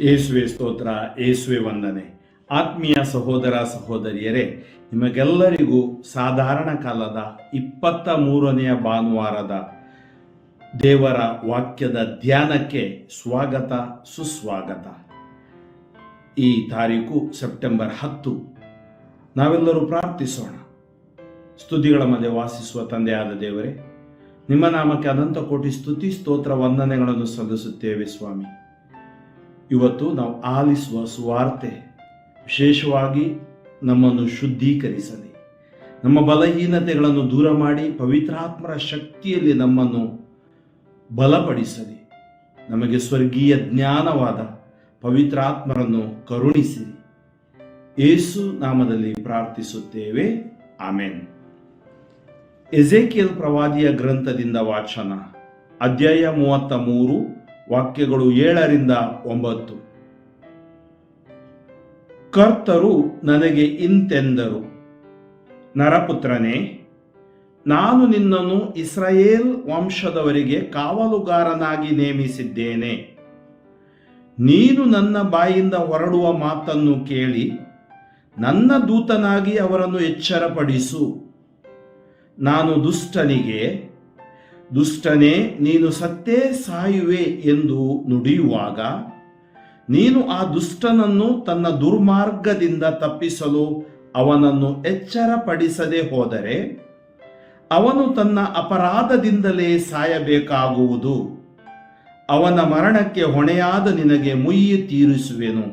ಯೇಸುವೆ ಸ್ತೋತ್ರ, ಯೇಸುವೆ ವಂದನೆ. ಆತ್ಮೀಯ ಸಹೋದರ ಸಹೋದರಿಯರೇ, ನಿಮಗೆಲ್ಲರಿಗೂ ಸಾಧಾರಣ ಕಾಲದ 23ನೆಯ ಭಾನುವಾರದ ದೇವರ ವಾಕ್ಯದ ಧ್ಯಾನಕ್ಕೆ ಸ್ವಾಗತ, ಸುಸ್ವಾಗತ. ಈ ತಾರೀಕು ಸೆಪ್ಟೆಂಬರ್ 10. ನಾವೆಲ್ಲರೂ ಪ್ರಾರ್ಥಿಸೋಣ. ಸ್ತುತಿಗಳ ಮಧ್ಯೆ ವಾಸಿಸುವ ತಂದೆಯಾದ ದೇವರೇ, ನಿಮ್ಮ ನಾಮಕ್ಕೆ ಅನಂತ ಕೋಟಿ ಸ್ತುತಿ, ಸ್ತೋತ್ರ, ವಂದನೆಗಳನ್ನು ಸಲ್ಲಿಸುತ್ತೇವೆ ಸ್ವಾಮಿ. ಇವತ್ತು ನಾವು ಆಲಿಸುವ ಸುವಾರ್ತೆ ವಿಶೇಷವಾಗಿ ನಮ್ಮನ್ನು ಶುದ್ಧೀಕರಿಸಲಿ, ನಮ್ಮ ಬಲಹೀನತೆಗಳನ್ನು ದೂರ ಮಾಡಿ ಪವಿತ್ರಾತ್ಮರ ಶಕ್ತಿಯಲ್ಲಿ ನಮ್ಮನ್ನು ಬಲಪಡಿಸಲಿ, ನಮಗೆ ಸ್ವರ್ಗೀಯ ಜ್ಞಾನವಾದ ಪವಿತ್ರಾತ್ಮರನ್ನು ಕರುಣಿಸಿರಿ. ಯೇಸು ನಾಮದಲ್ಲಿ ಪ್ರಾರ್ಥಿಸುತ್ತೇವೆ, ಆಮೆನ್. ಎಜೆಕಿಯಲ್ ಪ್ರವಾದಿಯ ಗ್ರಂಥದಿಂದ ವಾಚನ, ಅಧ್ಯಾಯ 33, ವಾಕ್ಯಗಳು 7ರಿಂದ 9. ಕರ್ತರು ನನಗೆ ಇಂತೆಂದರು, ನರಪುತ್ರನೇ, ನಾನು ನಿನ್ನನ್ನು ಇಸ್ರಾಯೇಲ್ ವಂಶದವರಿಗೆ ಕಾವಲುಗಾರನಾಗಿ ನೇಮಿಸಿದ್ದೇನೆ. ನೀನು ನನ್ನ ಬಾಯಿಂದ ಹೊರಡುವ ಮಾತನ್ನು ಕೇಳಿ ನನ್ನ ದೂತನಾಗಿ ಅವರನ್ನು ಎಚ್ಚರಪಡಿಸು. ನಾನು ದುಷ್ಟನಿಗೆ, ದುಷ್ಟನೇ, ನೀನು ಸತ್ತೇ ಸಾಯುವೆ ಎಂದು ನುಡಿಯುವಾಗ ನೀನು ಆ ದುಷ್ಟನನ್ನು ತನ್ನ ದುರ್ಮಾರ್ಗದಿಂದ ತಪ್ಪಿಸಲು ಅವನನ್ನು ಎಚ್ಚರಪಡಿಸದೆ ಹೋದರೆ ಅವನು ತನ್ನ ಅಪರಾಧದಿಂದಲೇ ಸಾಯಬೇಕಾಗುವುದು. ಅವನ ಮರಣಕ್ಕೆ ಹೊಣೆಯಾದ ನಿನಗೆ ಮುಯ್ಯಿ ತೀರಿಸುವೆನು.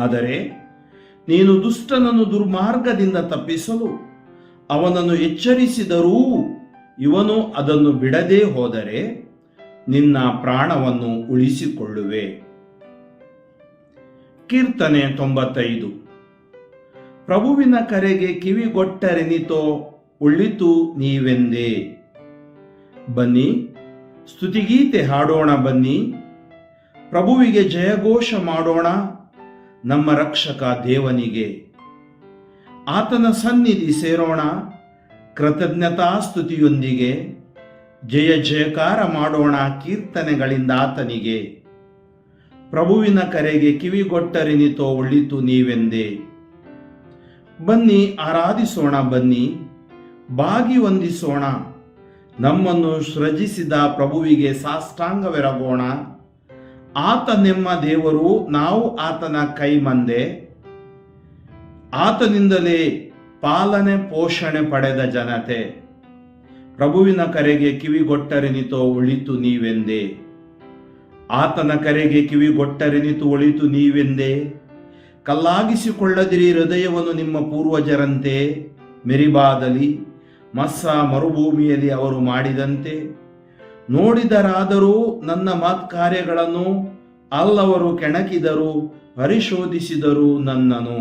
ಆದರೆ ನೀನು ದುಷ್ಟನನ್ನು ದುರ್ಮಾರ್ಗದಿಂದ ತಪ್ಪಿಸಲು ಅವನನ್ನು ಎಚ್ಚರಿಸಿದರೂ ಇವನು ಅದನ್ನು ಬಿಡದೆ ಹೋದರೆ ನಿನ್ನ ಪ್ರಾಣವನ್ನು ಉಳಿಸಿಕೊಳ್ಳುವೆ. ಕೀರ್ತನೆ 95. ಪ್ರಭುವಿನ ಕರೆಗೆ ಕಿವಿಗೊಟ್ಟರೆನಿತೋ ಉಳಿತು ನೀವೆಂದೇ. ಬನ್ನಿ, ಸ್ತುತಿಗೀತೆ ಹಾಡೋಣ. ಬನ್ನಿ, ಪ್ರಭುವಿಗೆ ಜಯಘೋಷ ಮಾಡೋಣ, ನಮ್ಮ ರಕ್ಷಕ ದೇವನಿಗೆ. ಆತನ ಸನ್ನಿಧಿ ಸೇರೋಣ ಕೃತಜ್ಞತಾ ಸ್ತುತಿಯೊಂದಿಗೆ. ಜಯ ಜಯಕಾರ ಮಾಡೋಣ ಕೀರ್ತನೆಗಳಿಂದ ಆತನಿಗೆ. ಪ್ರಭುವಿನ ಕರೆಗೆ ಕಿವಿಗೊಟ್ಟರೆನಿತೋ ಒಳಿತು ನೀವೆಂದೇ. ಬನ್ನಿ, ಆರಾಧಿಸೋಣ. ಬನ್ನಿ, ಬಾಗಿ ವಂದಿಸೋಣ. ನಮ್ಮನ್ನು ಸೃಜಿಸಿದ ಪ್ರಭುವಿಗೆ ಸಾಷ್ಟಾಂಗವೆರಗೋಣ. ಆತನೆಮ್ಮ ದೇವರು, ನಾವು ಆತನ ಕೈಮಂದೆ. ಆತನಿಂದಲೇ ಪಾಲನೆ ಪೋಷಣೆ ಪಡೆದ ಜನತೆ. ಪ್ರಭುವಿನ ಕರೆಗೆ ಕಿವಿಗೊಟ್ಟರೆನಿತೋ ಒಳಿತು ನೀವೆಂದೇ. ಆತನ ಕರೆಗೆ ಕಿವಿಗೊಟ್ಟರೆನಿತು ಒಳಿತು ನೀವೆಂದೇ. ಕಲ್ಲಾಗಿಸಿಕೊಳ್ಳದಿರಿ ಹೃದಯವನ್ನು ನಿಮ್ಮ ಪೂರ್ವಜರಂತೆ. ಮೆರಿಬಾದಲ್ಲಿ ಮಸ್ಸಾ ಮರುಭೂಮಿಯಲ್ಲಿ ಅವರು ಮಾಡಿದಂತೆ ನೋಡಿದರಾದರೂ ನನ್ನ ಮತ್ಕಾರ್ಯಗಳನ್ನು. ಅಲ್ಲವರು ಕೆಣಕಿದರು, ಪರಿಶೋಧಿಸಿದರು ನನ್ನನು.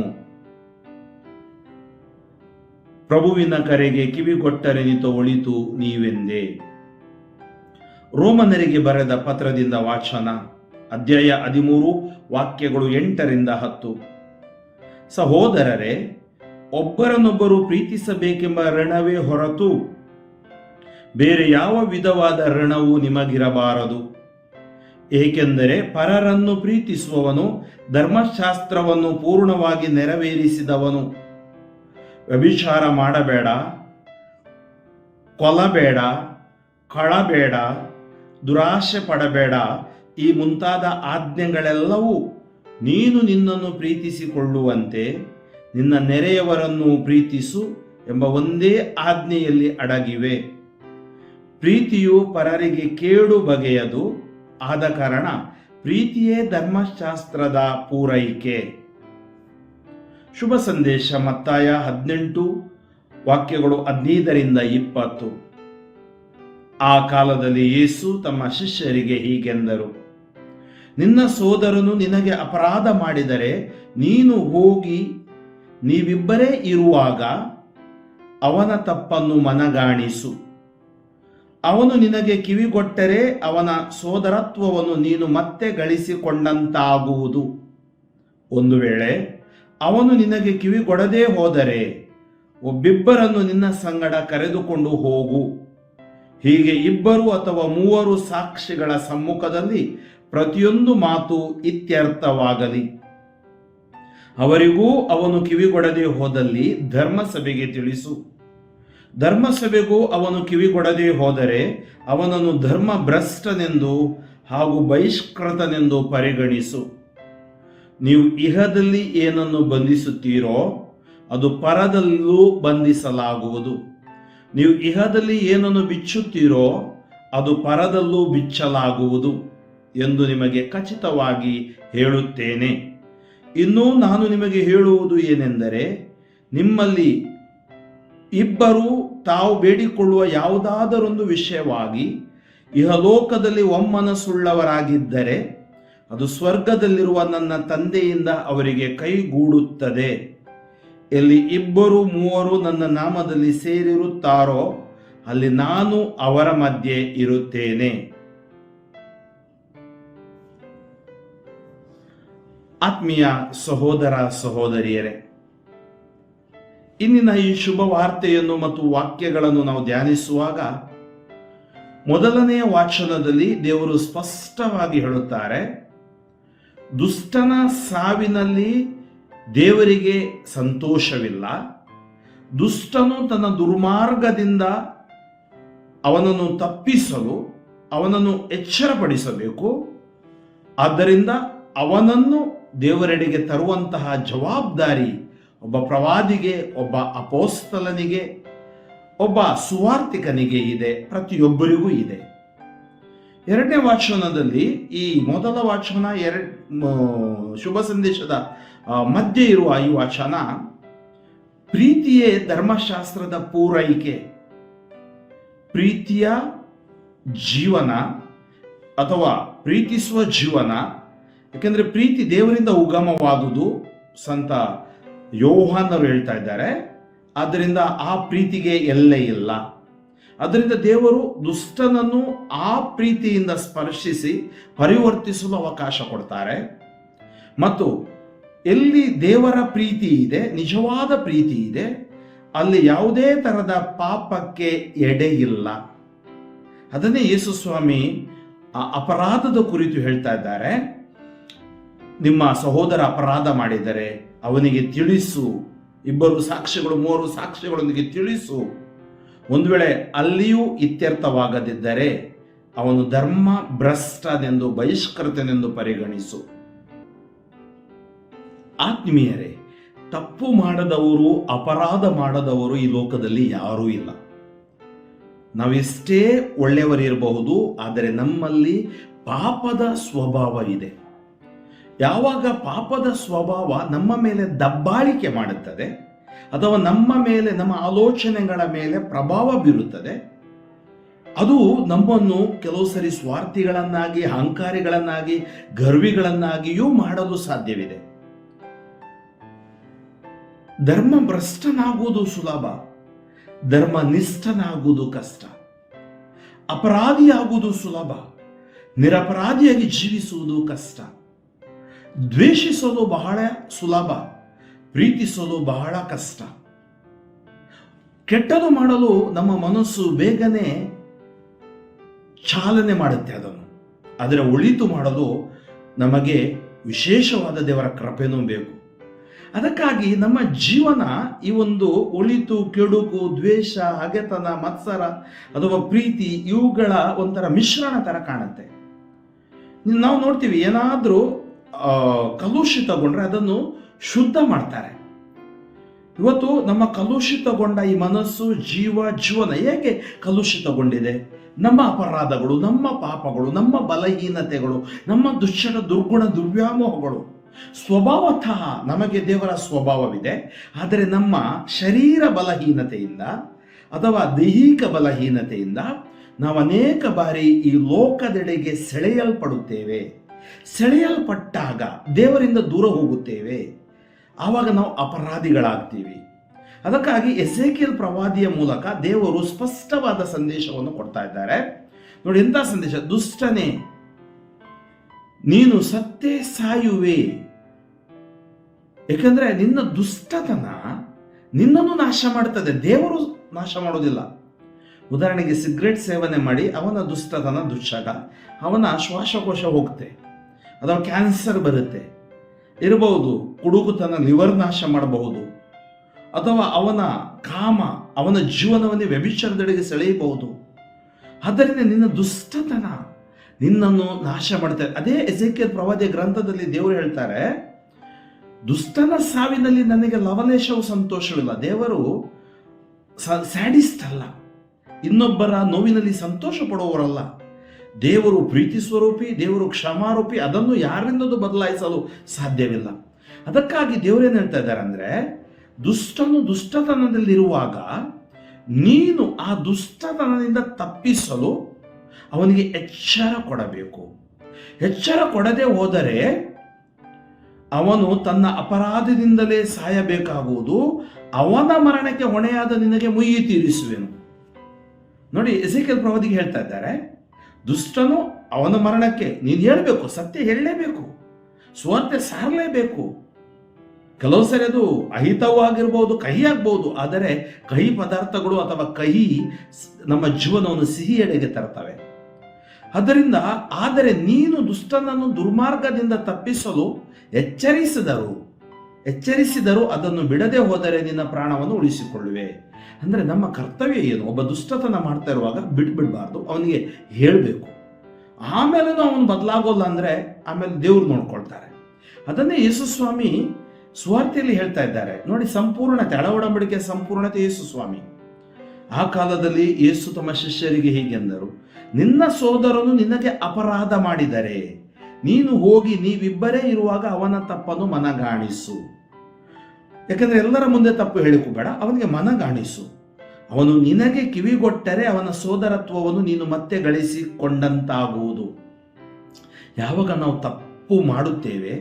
ಪ್ರಭುವಿನ ಕರೆಗೆ ಕಿವಿಗೊಟ್ಟರೆನಿತೋ ಒಳಿತು ನೀವೆಂದೇ. ರೋಮನರಿಗೆ ಬರೆದ ಪತ್ರದಿಂದ ವಾಚನ, ಅಧ್ಯಾಯ 13, ವಾಕ್ಯಗಳು 8ರಿಂದ 10. ಸಹೋದರರೇ, ಒಬ್ಬರನ್ನೊಬ್ಬರು ಪ್ರೀತಿಸಬೇಕೆಂಬ ಋಣವೇ ಹೊರತು ಬೇರೆ ಯಾವ ವಿಧವಾದ ಋಣವೂ ನಿಮಗಿರಬಾರದು. ಏಕೆಂದರೆ ಪರರನ್ನು ಪ್ರೀತಿಸುವವನು ಧರ್ಮಶಾಸ್ತ್ರವನ್ನು ಪೂರ್ಣವಾಗಿ ನೆರವೇರಿಸಿದವನು. ವ್ಯಭಿಚಾರ ಮಾಡಬೇಡ, ಕೊಲ್ಲಬೇಡ, ಕಳಬೇಡ, ದುರಾಶೆ ಪಡಬೇಡ, ಈ ಮುಂತಾದ ಆಜ್ಞೆಗಳೆಲ್ಲವೂ ನೀನು ನಿನ್ನನ್ನು ಪ್ರೀತಿಸಿಕೊಳ್ಳುವಂತೆ ನಿನ್ನ ನೆರೆಯವರನ್ನು ಪ್ರೀತಿಸು ಎಂಬ ಒಂದೇ ಆಜ್ಞೆಯಲ್ಲಿ ಅಡಗಿವೆ. ಪ್ರೀತಿಯು ಪರರಿಗೆ ಕೇಡು ಬಗೆಯದು, ಆದ ಕಾರಣ ಪ್ರೀತಿಯೇ ಧರ್ಮಶಾಸ್ತ್ರದ ಪೂರೈಕೆ. ಶುಭ ಸಂದೇಶ, ಮತ್ತಾಯ 18, ವಾಕ್ಯಗಳು 15ರಿಂದ 20. ಆ ಕಾಲದಲ್ಲಿ ಯೇಸು ತಮ್ಮ ಶಿಷ್ಯರಿಗೆ ಹೀಗೆಂದರು, ನಿನ್ನ ಸೋದರನು ನಿನಗೆ ಅಪರಾಧ ಮಾಡಿದರೆ ನೀನು ಹೋಗಿ ನೀವಿಬ್ಬರೇ ಇರುವಾಗ ಅವನ ತಪ್ಪನ್ನು ಮನಗಾಣಿಸು. ಅವನು ನಿನಗೆ ಕಿವಿಗೊಟ್ಟರೆ ಅವನ ಸೋದರತ್ವವನ್ನು ನೀನು ಮತ್ತೆ ಗಳಿಸಿಕೊಂಡಂತಾಗುವುದು. ಒಂದು ವೇಳೆ ಅವನು ನಿನಗೆ ಕಿವಿಗೊಡದೇ ಹೋದರೆ ಒಬ್ಬಿಬ್ಬರನ್ನು ನಿನ್ನ ಸಂಗಡ ಕರೆದುಕೊಂಡು ಹೋಗು. ಹೀಗೆ 2 ಅಥವಾ 3 ಸಾಕ್ಷಿಗಳ ಸಮ್ಮುಖದಲ್ಲಿ ಪ್ರತಿಯೊಂದು ಮಾತು ಇತ್ಯರ್ಥವಾಗಲಿ. ಅವರಿಗೂ ಅವನು ಕಿವಿಗೊಡದೆ ಹೋದಲ್ಲಿ ಧರ್ಮಸಭೆಗೆ ತಿಳಿಸು. ಧರ್ಮಸಭೆಗೂ ಅವನು ಕಿವಿಗೊಡದೆ ಹೋದರೆ ಅವನನ್ನು ಧರ್ಮಭ್ರಷ್ಟನೆಂದು ಹಾಗೂ ಬಹಿಷ್ಕೃತನೆಂದು ಪರಿಗಣಿಸು. ನೀವು ಇಹದಲ್ಲಿ ಏನನ್ನು ಬಂಧಿಸುತ್ತೀರೋ ಅದು ಪರದಲ್ಲೂ ಬಂಧಿಸಲಾಗುವುದು. ನೀವು ಇಹದಲ್ಲಿ ಏನನ್ನು ಬಿಚ್ಚುತ್ತೀರೋ ಅದು ಪರದಲ್ಲೂ ಬಿಚ್ಚಲಾಗುವುದು ಎಂದು ನಿಮಗೆ ಖಚಿತವಾಗಿ ಹೇಳುತ್ತೇನೆ. ಇನ್ನೂ ನಾನು ನಿಮಗೆ ಹೇಳುವುದು ಏನೆಂದರೆ, ನಿಮ್ಮಲ್ಲಿ ಇಬ್ಬರು ತಾವು ಬೇಡಿಕೊಳ್ಳುವ ಯಾವುದಾದರೊಂದು ವಿಷಯವಾಗಿ ಇಹಲೋಕದಲ್ಲಿ ಒಮ್ಮನಸ್ಸುಳ್ಳವರಾಗಿದ್ದರೆ ಅದು ಸ್ವರ್ಗದಲ್ಲಿರುವ ನನ್ನ ತಂದೆಯಿಂದ ಅವರಿಗೆ ಕೈಗೂಡುತ್ತದೆ. ಎಲ್ಲಿ ಇಬ್ಬರು ಮೂವರು ನನ್ನ ನಾಮದಲ್ಲಿ ಸೇರಿರುತ್ತಾರೋ ಅಲ್ಲಿ ನಾನು ಅವರ ಮಧ್ಯೆ ಇರುತ್ತೇನೆ. ಆತ್ಮೀಯ ಸಹೋದರ ಸಹೋದರಿಯರೇ, ಇಂದಿನ ಈ ಶುಭ ವಾರ್ತೆಯನ್ನು ಮತ್ತು ವಾಕ್ಯಗಳನ್ನು ನಾವು ಧ್ಯಾನಿಸುವಾಗ ಮೊದಲನೆಯ ವಾಚನದಲ್ಲಿ ದೇವರು ಸ್ಪಷ್ಟವಾಗಿ ಹೇಳುತ್ತಾರೆ, ದುಷ್ಟನ ಸಾವಿನಲ್ಲಿ ದೇವರಿಗೆ ಸಂತೋಷವಿಲ್ಲ. ದುಷ್ಟನು ತನ್ನ ದುರ್ಮಾರ್ಗದಿಂದ ಅವನನ್ನು ತಪ್ಪಿಸಲು ಅವನನ್ನು ಎಚ್ಚರಪಡಿಸಬೇಕು. ಆದ್ದರಿಂದ ಅವನನ್ನು ದೇವರೆಡೆಗೆ ತರುವಂತಹ ಜವಾಬ್ದಾರಿ ಒಬ್ಬ ಪ್ರವಾದಿಗೆ, ಒಬ್ಬ ಅಪೋಸ್ತಲನಿಗೆ, ಒಬ್ಬ ಸುವಾರ್ತಿಕನಿಗೆ ಇದೆ, ಪ್ರತಿಯೊಬ್ಬರಿಗೂ ಇದೆ. ಎರಡನೇ ವಾಚನದಲ್ಲಿ, ಈ ಮೊದಲ ವಾಚನ ಶುಭ ಸಂದೇಶದ ಮಧ್ಯೆ ಇರುವ ಈ ವಾಚನ ಪ್ರೀತಿಯೇ ಧರ್ಮಶಾಸ್ತ್ರದ ಪೂರೈಕೆ, ಪ್ರೀತಿಯ ಜೀವನ ಅಥವಾ ಪ್ರೀತಿಸುವ ಜೀವನ. ಯಾಕೆಂದ್ರೆ ಪ್ರೀತಿ ದೇವರಿಂದ ಉಗಮವಾದುದು, ಸಂತ ಯೋಹಾನರು ಹೇಳ್ತಾ ಇದ್ದಾರೆ. ಆದ್ದರಿಂದ ಆ ಪ್ರೀತಿಗೆ ಎಲ್ಲೇ ಇಲ್ಲ. ಅದರಿಂದ ದೇವರು ದುಷ್ಟನನ್ನು ಆ ಪ್ರೀತಿಯಿಂದ ಸ್ಪರ್ಶಿಸಿ ಪರಿವರ್ತಿಸಲು ಅವಕಾಶ ಕೊಡ್ತಾರೆ. ಮತ್ತು ಎಲ್ಲಿ ದೇವರ ಪ್ರೀತಿ ಇದೆ, ನಿಜವಾದ ಪ್ರೀತಿ ಇದೆ, ಅಲ್ಲಿ ಯಾವುದೇ ತರಹದ ಪಾಪಕ್ಕೆ ಎಡೆ ಇಲ್ಲ. ಅದನ್ನೇ ಯೇಸು ಸ್ವಾಮಿ ಆ ಅಪರಾಧದ ಕುರಿತು ಹೇಳ್ತಾ ಇದ್ದಾರೆ. ನಿಮ್ಮ ಸಹೋದರ ಅಪರಾಧ ಮಾಡಿದರೆ ಅವನಿಗೆ ತಿಳಿಸು, ಇಬ್ಬರು ಸಾಕ್ಷಿಗಳು ಮೂವರು ಸಾಕ್ಷಿಗಳೊಂದಿಗೆ ತಿಳಿಸು. ಒಂದು ವೇಳೆ ಅಲ್ಲಿಯೂ ಇತ್ಯರ್ಥವಾಗದಿದ್ದರೆ ಅವನು ಧರ್ಮ ಭ್ರಷ್ಟನೆಂದು ಬಹಿಷ್ಕೃತನೆಂದು ಪರಿಗಣಿಸು. ಆತ್ಮೀಯರೇ, ತಪ್ಪು ಮಾಡದವರು, ಅಪರಾಧ ಮಾಡದವರು ಈ ಲೋಕದಲ್ಲಿ ಯಾರೂ ಇಲ್ಲ. ನಾವೆಷ್ಟೇ ಒಳ್ಳೆಯವರಿರಬಹುದು, ಆದರೆ ನಮ್ಮಲ್ಲಿ ಪಾಪದ ಸ್ವಭಾವ ಇದೆ. ಯಾವಾಗ ಪಾಪದ ಸ್ವಭಾವ ನಮ್ಮ ಮೇಲೆ ದಬ್ಬಾಳಿಕೆ ಮಾಡುತ್ತದೆ ಅಥವಾ ನಮ್ಮ ಮೇಲೆ, ನಮ್ಮ ಆಲೋಚನೆಗಳ ಮೇಲೆ ಪ್ರಭಾವ ಬೀರುತ್ತದೆ, ಅದು ನಮ್ಮನ್ನು ಕೆಲವು ಸರಿ ಸ್ವಾರ್ಥಿಗಳನ್ನಾಗಿ, ಅಹಂಕಾರಿಗಳನ್ನಾಗಿ, ಗರ್ವಿಗಳನ್ನಾಗಿಯೂ ಮಾಡಲು ಸಾಧ್ಯವಿದೆ. ಧರ್ಮ ಭ್ರಷ್ಟನಾಗುವುದು ಸುಲಭ, ಧರ್ಮನಿಷ್ಠನಾಗುವುದು ಕಷ್ಟ. ಅಪರಾಧಿಯಾಗುವುದು ಸುಲಭ, ನಿರಪರಾಧಿಯಾಗಿ ಜೀವಿಸುವುದು ಕಷ್ಟ. ದ್ವೇಷಿಸಲು ಬಹಳ ಸುಲಭ, ಪ್ರೀತಿಸಲು ಬಹಳ ಕಷ್ಟ. ಕೆಟ್ಟದು ಮಾಡಲು ನಮ್ಮ ಮನಸ್ಸು ಬೇಗನೆ ಚಾಲನೆ ಮಾಡುತ್ತೆ ಅದನ್ನು. ಆದರೆ ಒಳಿತು ಮಾಡಲು ನಮಗೆ ವಿಶೇಷವಾದ ದೇವರ ಕೃಪೆನೂ ಬೇಕು. ಅದಕ್ಕಾಗಿ ನಮ್ಮ ಜೀವನ ಈ ಒಂದು ಒಳಿತು, ಕೆಡುಕು, ದ್ವೇಷ, ಹಗೆತನ, ಮತ್ಸರ ಅಥವಾ ಪ್ರೀತಿ ಇವುಗಳ ಒಂಥರ ಮಿಶ್ರಣ ತರ ಕಾಣುತ್ತೆ. ನಾವು ನೋಡ್ತೀವಿ, ಏನಾದರೂ ಕಲುಷಿತಗೊಂಡ್ರೆ ಅದನ್ನು ಶುದ್ಧ ಮಾಡ್ತಾರೆ. ಇವತ್ತು ನಮ್ಮ ಕಲುಷಿತಗೊಂಡ ಈ ಮನಸ್ಸು, ಜೀವನ ಹೇಗೆ ಕಲುಷಿತಗೊಂಡಿದೆ? ನಮ್ಮ ಅಪರಾಧಗಳು, ನಮ್ಮ ಪಾಪಗಳು, ನಮ್ಮ ಬಲಹೀನತೆಗಳು, ನಮ್ಮ ದುಶ್ಚಟ, ದುರ್ಗುಣ, ದುರ್ವ್ಯಾಮೋಹಗಳು. ಸ್ವಭಾವತಃ ನಮಗೆ ದೇವರ ಸ್ವಭಾವವಿದೆ, ಆದರೆ ನಮ್ಮ ಶರೀರ ಬಲಹೀನತೆಯಿಂದ ಅಥವಾ ದೈಹಿಕ ಬಲಹೀನತೆಯಿಂದ ನಾವು ಅನೇಕ ಬಾರಿ ಈ ಲೋಕದೆಡೆಗೆ ಸೆಳೆಯಲ್ಪಡುತ್ತೇವೆ. ಸೆಳೆಯಲ್ಪಟ್ಟಾಗ ದೇವರಿಂದ ದೂರ ಹೋಗುತ್ತೇವೆ. ಆವಾಗ ನಾವು ಅಪರಾಧಿಗಳಾಗ್ತೀವಿ. ಅದಕ್ಕಾಗಿ ಎಸೇಕಿಯೇಲ್ ಪ್ರವಾದಿಯ ಮೂಲಕ ದೇವರು ಸ್ಪಷ್ಟವಾದ ಸಂದೇಶವನ್ನು ಕೊಡ್ತಾ ಇದ್ದಾರೆ. ನೋಡಿ, ಎಂಥ ಸಂದೇಶ! ದುಷ್ಟನೇ, ನೀನು ಸತ್ತೇ ಸಾಯುವೆ. ಏಕೆಂದ್ರೆ ನಿನ್ನ ದುಷ್ಟತನ ನಿನ್ನನ್ನು ನಾಶ ಮಾಡುತ್ತದೆ, ದೇವರು ನಾಶ ಮಾಡೋದಿಲ್ಲ. ಉದಾಹರಣೆಗೆ ಸಿಗರೆಟ್ ಸೇವನೆ ಮಾಡಿ ಅವನ ದುಷ್ಟತನ ದುಶ್ಚಟ, ಅವನ ಶ್ವಾಸಕೋಶ ಹೋಗುತ್ತೆ, ಅಥವಾ ಕ್ಯಾನ್ಸರ್ ಬರುತ್ತೆ ಇರಬಹುದು, ಕುಡುಕುತನ ಲಿವರ್ ನಾಶ ಮಾಡಬಹುದು, ಅಥವಾ ಅವನ ಕಾಮ ಅವನ ಜೀವನವನ್ನೇ ವ್ಯಭಿಚಾರದೆಡೆಗೆ ಸೆಳೆಯಬಹುದು. ಆದ್ದರಿಂದ ನಿನ್ನ ದುಷ್ಟತನ ನಿನ್ನನ್ನು ನಾಶ ಮಾಡ್ತಾರೆ. ಅದೇ ಎಸೆಕಿಯೇಲ್ ಪ್ರವಾದಿಯ ಗ್ರಂಥದಲ್ಲಿ ದೇವರು ಹೇಳ್ತಾರೆ, ದುಷ್ಟನ ಸಾವಿನಲ್ಲಿ ನನಗೆ ಲವಲೇಶವು ಸಂತೋಷವಿಲ್ಲ. ದೇವರು ಸ್ಯಾಡಿಸ್ಟ್ ಅಲ್ಲ, ಇನ್ನೊಬ್ಬರ ನೋವಿನಲ್ಲಿ ಸಂತೋಷ ಪಡುವವರಲ್ಲ. ದೇವರು ಪ್ರೀತಿ ಸ್ವರೂಪಿ, ದೇವರು ಕ್ಷಮಾರೂಪಿ, ಅದನ್ನು ಯಾರಿಂದಲೂ ಬದಲಾಯಿಸಲು ಸಾಧ್ಯವಿಲ್ಲ. ಅದಕ್ಕಾಗಿ ದೇವರೇನು ಹೇಳ್ತಾ ಇದ್ದಾರೆ ಅಂದರೆ, ದುಷ್ಟನು ದುಷ್ಟತನದಲ್ಲಿರುವಾಗ ನೀನು ಆ ದುಷ್ಟತನದಿಂದ ತಪ್ಪಿಸಲು ಅವನಿಗೆ ಎಚ್ಚರ ಕೊಡಬೇಕು. ಎಚ್ಚರ ಕೊಡದೆ ಹೋದರೆ ಅವನು ತನ್ನ ಅಪರಾಧದಿಂದಲೇ ಸಾಯಬೇಕಾಗುವುದು, ಅವನ ಮರಣಕ್ಕೆ ಹೊಣೆಯಾದ ನಿನಗೆ ಮುಯ್ಯಿ ತೀರಿಸುವೆನು. ನೋಡಿ, ಎಸೆಕಿಯೇಲ್ ಪ್ರವಾದಿಗೆ ಹೇಳ್ತಾ ಇದ್ದಾರೆ, ದುಷ್ಟನು ಅವನ ಮರಣಕ್ಕೆ ನೀನು ಹೇಳಬೇಕು, ಸತ್ಯ ಹೇಳಲೇಬೇಕು, ಸುವಾರ್ತೆ ಸಾರಲೇಬೇಕು. ಕೆಲವು ಸರಿ ಅದು ಅಹಿತವೂ ಆಗಿರ್ಬೋದು, ಕಹಿ ಆಗ್ಬೋದು, ಆದರೆ ಕಹಿ ಪದಾರ್ಥಗಳು ಅಥವಾ ಕಹಿ ನಮ್ಮ ಜೀವನವನ್ನು ಸಿಹಿಯೆಡೆಗೆ ತರ್ತವೆ. ಆದ್ದರಿಂದ ಆದರೆ ನೀನು ದುಷ್ಟನನ್ನು ದುರ್ಮಾರ್ಗದಿಂದ ತಪ್ಪಿಸಲು ಎಚ್ಚರಿಸಿದರೂ ಅದನ್ನು ಬಿಡದೆ ಹೋದರೆ ನಿನ್ನ ಪ್ರಾಣವನ್ನು ಉಳಿಸಿಕೊಳ್ಳುವೆ. ಅಂದರೆ ನಮ್ಮ ಕರ್ತವ್ಯ ಏನು? ಒಬ್ಬ ದುಷ್ಟತನ ಮಾಡ್ತಾ ಇರುವಾಗ ಬಿಡಬಾರ್ದು, ಅವನಿಗೆ ಹೇಳಬೇಕು. ಆಮೇಲೆ ಅವನು ಬದಲಾಗೋಲ್ಲ ಅಂದರೆ ಆಮೇಲೆ ದೇವ್ರು ನೋಡ್ಕೊಳ್ತಾರೆ. ಅದನ್ನೇ ಯೇಸು ಸ್ವಾಮಿ ಸುವಾರ್ತೆಯಲ್ಲಿ ಹೇಳ್ತಾ ಇದ್ದಾರೆ ನೋಡಿ. ಸಂಪೂರ್ಣತೆ, ಹಳ ಒಡಂಬಡಿಕೆಯ ಸಂಪೂರ್ಣತೆ ಯೇಸು ಸ್ವಾಮಿ. ಆ ಕಾಲದಲ್ಲಿ ಯೇಸು ತಮ್ಮ ಶಿಷ್ಯರಿಗೆ ಹೀಗೆಂದರು, ನಿನ್ನ ಸೋದರನು ನಿನಗೆ ಅಪರಾಧ ಮಾಡಿದರೆ ನೀನು ಹೋಗಿ ನೀವಿಬ್ಬರೇ ಇರುವಾಗ ಅವನ ತಪ್ಪನ್ನು ಮನಗಾಣಿಸು. ಯಾಕಂದ್ರೆ ಎಲ್ಲರ ಮುಂದೆ ತಪ್ಪು ಹೇಳಿಕೋಬೇಡ, ಅವನಿಗೆ ಮನಗಾಣಿಸು. ಅವನು ನಿನಗೆ ಕಿವಿಗೊಟ್ಟರೆ ಅವನ ಸೋದರತ್ವವನ್ನು ನೀನು ಮತ್ತೆ ಗಳಿಸಿಕೊಂಡಂತಾಗುವುದು. ಯಾವಾಗ ನಾವು ತಪ್ಪು ಮಾಡುತ್ತೇವೆ,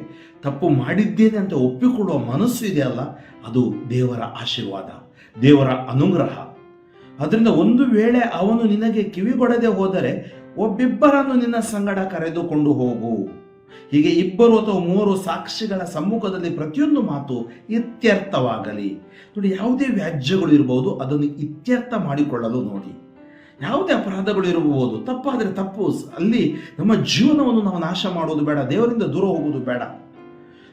ತಪ್ಪು ಮಾಡಿದ್ದೇನೆ ಅಂತ ಒಪ್ಪಿಕೊಳ್ಳುವ ಮನಸ್ಸು ಇದೆಯಲ್ಲ, ಅದು ದೇವರ ಆಶೀರ್ವಾದ, ದೇವರ ಅನುಗ್ರಹ. ಅದರಿಂದ ಒಂದು ವೇಳೆ ಅವನು ನಿನಗೆ ಕಿವಿಗೊಡದೆ ಹೋದರೆ ಒಬ್ಬಿಬ್ಬರನ್ನು ನಿನ್ನ ಸಂಗಡ ಕರೆದುಕೊಂಡು ಹೋಗು. ಹೀಗೆ 2 ಅಥವಾ 3 ಸಾಕ್ಷಿಗಳ ಸಮ್ಮುಖದಲ್ಲಿ ಪ್ರತಿಯೊಂದು ಮಾತು ಇತ್ಯರ್ಥವಾಗಲಿ. ನೋಡಿ, ಯಾವುದೇ ವ್ಯಾಜ್ಯಗಳು ಇರಬಹುದು, ಅದನ್ನು ಇತ್ಯರ್ಥ ಮಾಡಿಕೊಳ್ಳಲು ನೋಡಿ. ಯಾವುದೇ ಅಪರಾಧಗಳು ಇರಬಹುದು, ತಪ್ಪಾದರೆ ತಪ್ಪು, ಅಲ್ಲಿ ನಮ್ಮ ಜೀವನವನ್ನು ನಾವು ನಾಶ ಮಾಡುವುದು ಬೇಡ, ದೇವರಿಂದ ದೂರ ಹೋಗುವುದು ಬೇಡ.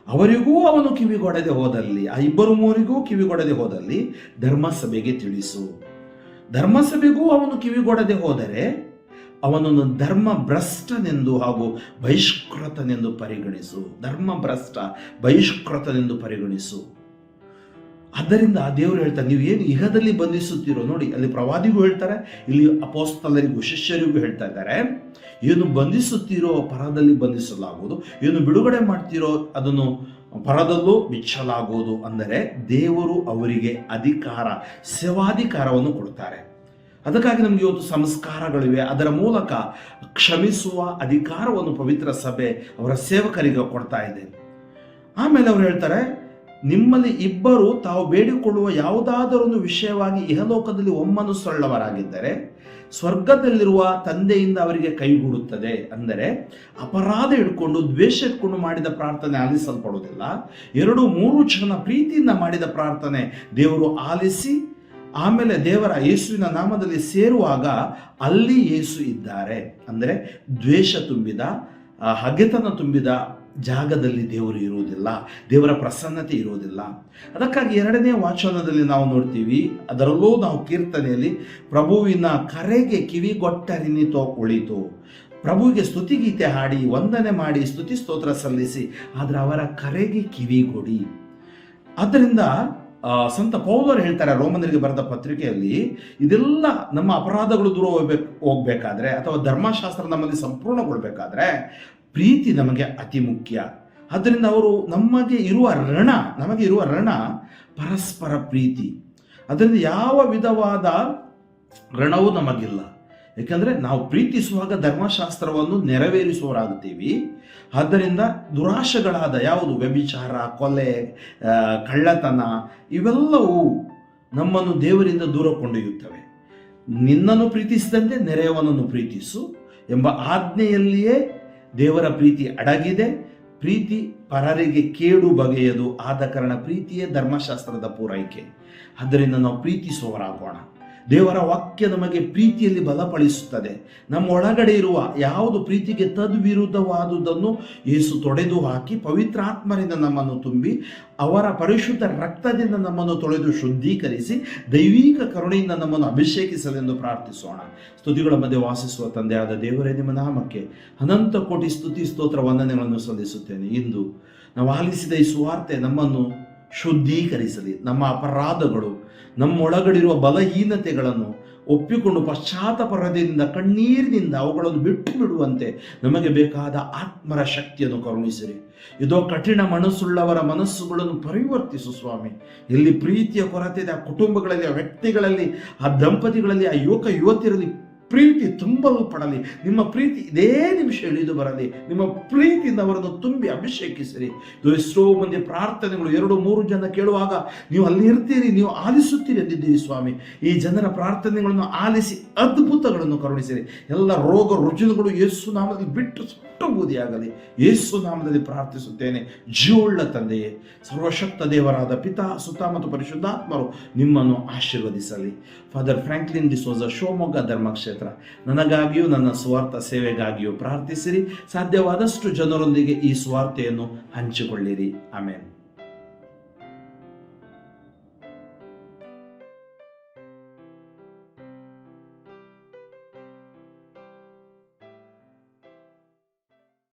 ಅವರಿಗೂ ಅವನು ಕಿವಿಗೊಡದೆ ಹೋದಲ್ಲಿ, ಆ 2-3 ಕಿವಿಗೊಡದೆ ಹೋದಲ್ಲಿ ಧರ್ಮಸಭೆಗೆ ತಿಳಿಸು. ಧರ್ಮಸಭೆಗೂ ಅವನು ಕಿವಿಗೊಡದೆ ಹೋದರೆ ಅವನನ್ನು ಧರ್ಮಭ್ರಷ್ಟನೆಂದು ಹಾಗೂ ಬಹಿಷ್ಕೃತನೆಂದು ಪರಿಗಣಿಸು. ಧರ್ಮಭ್ರಷ್ಟ, ಬಹಿಷ್ಕೃತನೆಂದು ಪರಿಗಣಿಸು. ಆದ್ದರಿಂದ ದೇವರು ಹೇಳ್ತಾರೆ, ನೀವು ಏನು ಇಹದಲ್ಲಿ ಬಂಧಿಸುತ್ತೀರೋ ನೋಡಿ, ಅಲ್ಲಿ ಪ್ರವಾದಿಗೂ ಹೇಳ್ತಾರೆ, ಇಲ್ಲಿ ಅಪೊಸ್ತಲರಿಗೂ ಶಿಷ್ಯರಿಗೂ ಹೇಳ್ತಾ ಇದ್ದಾರೆ, ಏನು ಬಂಧಿಸುತ್ತೀರೋ ಪರದಲ್ಲಿ ಬಂಧಿಸಲಾಗುವುದು, ಏನು ಬಿಡುಗಡೆ ಮಾಡ್ತೀರೋ ಅದನ್ನು ಪರದಲ್ಲೂ ಬಿಚ್ಚಲಾಗುವುದು. ಅಂದರೆ ದೇವರು ಅವರಿಗೆ ಅಧಿಕಾರ, ಸೇವಾಧಿಕಾರವನ್ನು ಕೊಡ್ತಾರೆ. ಅದಕ್ಕಾಗಿ ನಮಗೆ ಇವತ್ತು ಸಂಸ್ಕಾರಗಳಿವೆ, ಅದರ ಮೂಲಕ ಕ್ಷಮಿಸುವ ಅಧಿಕಾರವನ್ನು ಪವಿತ್ರ ಸಭೆ ಅವರ ಸೇವಕರಿಗೆ ಕೊಡ್ತಾ ಇದೆ. ಆಮೇಲೆ ಅವರು ಹೇಳ್ತಾರೆ, ನಿಮ್ಮಲ್ಲಿ 2 ತಾವು ಬೇಡಿಕೊಳ್ಳುವ ಯಾವುದಾದರೊಂದು ವಿಷಯವಾಗಿ ಇಹಲೋಕದಲ್ಲಿ ಒಮ್ಮನಸ್ಸುಳ್ಳವರಾಗಿದ್ದರೆ ಸ್ವರ್ಗದಲ್ಲಿರುವ ತಂದೆಯಿಂದ ಅವರಿಗೆ ಕೈಗೂಡುತ್ತದೆ. ಅಂದರೆ ಅಪರಾಧ ಇಟ್ಕೊಂಡು, ದ್ವೇಷ ಇಟ್ಕೊಂಡು ಮಾಡಿದ ಪ್ರಾರ್ಥನೆ ಆಲಿಸಲ್ಪಡುವುದಿಲ್ಲ. 2-3 ಜನ ಪ್ರೀತಿಯಿಂದ ಮಾಡಿದ ಪ್ರಾರ್ಥನೆ ದೇವರು ಆಲಿಸಿ, ಆಮೇಲೆ ದೇವರ ಯೇಸುವಿನ ನಾಮದಲ್ಲಿ ಸೇರುವಾಗ ಅಲ್ಲಿ ಯೇಸು ಇದ್ದಾರೆ. ಅಂದರೆ ದ್ವೇಷ ತುಂಬಿದ, ಹಗೆತನ ತುಂಬಿದ ಜಾಗದಲ್ಲಿ ದೇವರು ಇರುವುದಿಲ್ಲ, ದೇವರ ಪ್ರಸನ್ನತೆ ಇರುವುದಿಲ್ಲ. ಅದಕ್ಕಾಗಿ 2ನೇ ವಾಚನದಲ್ಲಿ ನಾವು ನೋಡ್ತೀವಿ, ಅದರಲ್ಲೂ ನಾವು ಕೀರ್ತನೆಯಲ್ಲಿ, ಪ್ರಭುವಿನ ಕರೆಗೆ ಕಿವಿಗೊಟ್ಟರಿನಿತೋ ಉಳಿತು. ಪ್ರಭುವಿಗೆ ಸ್ತುತಿಗೀತೆ ಹಾಡಿ, ವಂದನೆ ಮಾಡಿ, ಸ್ತುತಿ ಸ್ತೋತ್ರ ಸಲ್ಲಿಸಿ, ಆದರೆ ಅವರ ಕರೆಗೆ ಕಿವಿಗೊಡಿ. ಆದ್ದರಿಂದ ಸಂತ ಪೌಲರು ಹೇಳ್ತಾರೆ ರೋಮನರಿಗೆ ಬರೆದ ಪತ್ರಿಕೆಯಲ್ಲಿ, ಇದೆಲ್ಲ ನಮ್ಮ ಅಪರಾಧಗಳು ದೂರ ಹೋಗ್ಬೇಕಾದ್ರೆ ಅಥವಾ ಧರ್ಮಶಾಸ್ತ್ರ ನಮ್ಮಲ್ಲಿ ಸಂಪೂರ್ಣಗೊಳ್ಬೇಕಾದ್ರೆ ಪ್ರೀತಿ ನಮಗೆ ಅತಿ ಮುಖ್ಯ. ಆದ್ದರಿಂದ ಅವರು ನಮಗೆ ಇರುವ ಋಣ ಪರಸ್ಪರ ಪ್ರೀತಿ. ಅದರಿಂದ ಯಾವ ವಿಧವಾದ ಋಣವೂ ನಮಗಿಲ್ಲ. ಯಾಕಂದರೆ ನಾವು ಪ್ರೀತಿಸುವಾಗ ಧರ್ಮಶಾಸ್ತ್ರವನ್ನು ನೆರವೇರಿಸುವವರಾಗುತ್ತೀವಿ. ಆದ್ದರಿಂದ ದುರಾಶೆಗಳಾದ ಯಾವುದು ವ್ಯಭಿಚಾರ, ಕೊಲೆ, ಕಳ್ಳತನ ಇವೆಲ್ಲವೂ ನಮ್ಮನ್ನು ದೇವರಿಂದ ದೂರ ಕೊಂಡೊಯ್ಯುತ್ತವೆ. ನಿನ್ನನ್ನು ಪ್ರೀತಿಸಿದಂತೆ ನೆರೆಯವನನ್ನು ಪ್ರೀತಿಸು ಎಂಬ ಆಜ್ಞೆಯಲ್ಲಿಯೇ ದೇವರ ಪ್ರೀತಿ ಅಡಗಿದೆ. ಪ್ರೀತಿ ಪರರಿಗೆ ಕೇಡು ಬಗೆಯದು, ಆದ ಕಾರಣ ಪ್ರೀತಿಯೇ ಧರ್ಮಶಾಸ್ತ್ರದ ಪೂರೈಕೆ. ಆದ್ದರಿಂದ ನಾವು ಪ್ರೀತಿಸುವವರಾಗೋಣ. ದೇವರ ವಾಕ್ಯ ನಮಗೆ ಪ್ರೀತಿಯಲ್ಲಿ ಬಲಪಡಿಸುತ್ತದೆ. ನಮ್ಮ ಒಳಗಡೆ ಇರುವ ಯಾವುದು ಪ್ರೀತಿಗೆ ತದ್ವಿರುದ್ಧವಾದುದನ್ನು ಯೇಸು ತೊಡೆದು ಹಾಕಿ ಪವಿತ್ರಾತ್ಮರಿಂದ ನಮ್ಮನ್ನು ತುಂಬಿ ಅವರ ಪರಿಶುದ್ಧ ರಕ್ತದಿಂದ ನಮ್ಮನ್ನು ತೊಳೆದು ಶುದ್ಧೀಕರಿಸಿ ದೈವಿಕ ಕರುಣೆಯಿಂದ ನಮ್ಮನ್ನು ಅಭಿಷೇಕಿಸಲೆಂದು ಪ್ರಾರ್ಥಿಸೋಣ. ಸ್ತುತಿಗಳ ಮಧ್ಯೆ ವಾಸಿಸುವ ತಂದೆಯಾದ ದೇವರೇ, ನಿಮ್ಮ ನಾಮಕ್ಕೆ ಅನಂತ ಕೋಟಿ ಸ್ತುತಿ ಸ್ತೋತ್ರ ವಂದನೆಗಳನ್ನು ಸಲ್ಲಿಸುತ್ತೇನೆ. ಇಂದು ನಾವು ಆಲಿಸಿದ ಈ ಸುವಾರ್ತೆ ನಮ್ಮನ್ನು ಶುದ್ಧೀಕರಿಸಲಿ. ನಮ್ಮ ಅಪರಾಧಗಳು, ನಮ್ಮೊಳಗಡಿರುವ ಬಲಹೀನತೆಗಳನ್ನು ಒಪ್ಪಿಕೊಂಡು ಪಶ್ಚಾತ್ತಾಪದಿಂದ ಕಣ್ಣೀರಿನಿಂದ ಅವುಗಳನ್ನು ಬಿಟ್ಟು ಬಿಡುವಂತೆ ನಮಗೆ ಬೇಕಾದ ಆತ್ಮರ ಶಕ್ತಿಯನ್ನು ಕರುಣಿಸಿರಿ. ಇದೋ ಕಠಿಣ ಮನಸ್ಸುಳ್ಳವರ ಮನಸ್ಸುಗಳನ್ನು ಪರಿವರ್ತಿಸು ಸ್ವಾಮಿ. ಎಲ್ಲಿ ಪ್ರೀತಿಯ ಕೊರತೆ ಇದೆ ಆ ಕುಟುಂಬಗಳಲ್ಲಿ, ಆ ವ್ಯಕ್ತಿಗಳಲ್ಲಿ, ಆ ದಂಪತಿಗಳಲ್ಲಿ, ಆ ಯುವಕ ಯುವತಿಯರಲ್ಲಿ ಪ್ರೀತಿ ತುಂಬಲ್ಪಡಲಿ. ನಿಮ್ಮ ಪ್ರೀತಿ ಇದೇ ನಿಮಿಷ ಇಳಿದು ಬರಲಿ. ನಿಮ್ಮ ಪ್ರೀತಿಯಿಂದ ಅವರನ್ನು ತುಂಬಿ ಅಭಿಷೇಕಿಸಿರಿ. ಇದು ಎಷ್ಟೋ ಮಂದಿ ಪ್ರಾರ್ಥನೆಗಳು 2-3 ಜನ ಕೇಳುವಾಗ ನೀವು ಅಲ್ಲಿ ಇರ್ತೀರಿ, ನೀವು ಆಲಿಸುತ್ತೀರಿ ಎಂದಿದ್ದೀರಿ ಸ್ವಾಮಿ. ಈ ಜನರ ಪ್ರಾರ್ಥನೆಗಳನ್ನು ಆಲಿಸಿ ಅದ್ಭುತಗಳನ್ನು ಕರುಣಿಸಿರಿ. ಎಲ್ಲ ರೋಗ ರುಜಿನಗಳು ಯೇಸು ನಾಮದಲ್ಲಿ ಬಿಟ್ಟು ಸುಟ್ಟು ಬೂದಿಯಾಗಲಿ. ಯೇಸು ನಾಮದಲ್ಲಿ ಪ್ರಾರ್ಥಿಸುತ್ತೇನೆ. ಜೀವವುಳ್ಳ ತಂದೆಯೇ, ಸರ್ವಶಕ್ತ ದೇವರಾದ ಪಿತಾ, ಸುತ ಮತ್ತು ಪರಿಶುದ್ಧಾತ್ಮರು ನಿಮ್ಮನ್ನು ಆಶೀರ್ವದಿಸಲಿ. ಫಾದರ್ ಫ್ರಾಂಕ್ಲಿನ್ ಡಿಸೋಜ, ಶಿವಮೊಗ್ಗ ಧರ್ಮಕ್ಷೇತ್ರ, ನನಗಾಗಿಯೂ ನನ್ನ ಸ್ವಾರ್ಥ ಸೇವೆಗಾಗಿಯೂ ಪ್ರಾರ್ಥಿಸಿರಿ. ಸಾಧ್ಯವಾದಷ್ಟು ಜನರೊಂದಿಗೆ ಈ ಸ್ವಾರ್ಥೆಯನ್ನು ಹಂಚಿಕೊಳ್ಳಿರಿ. ಆಮೇನ್.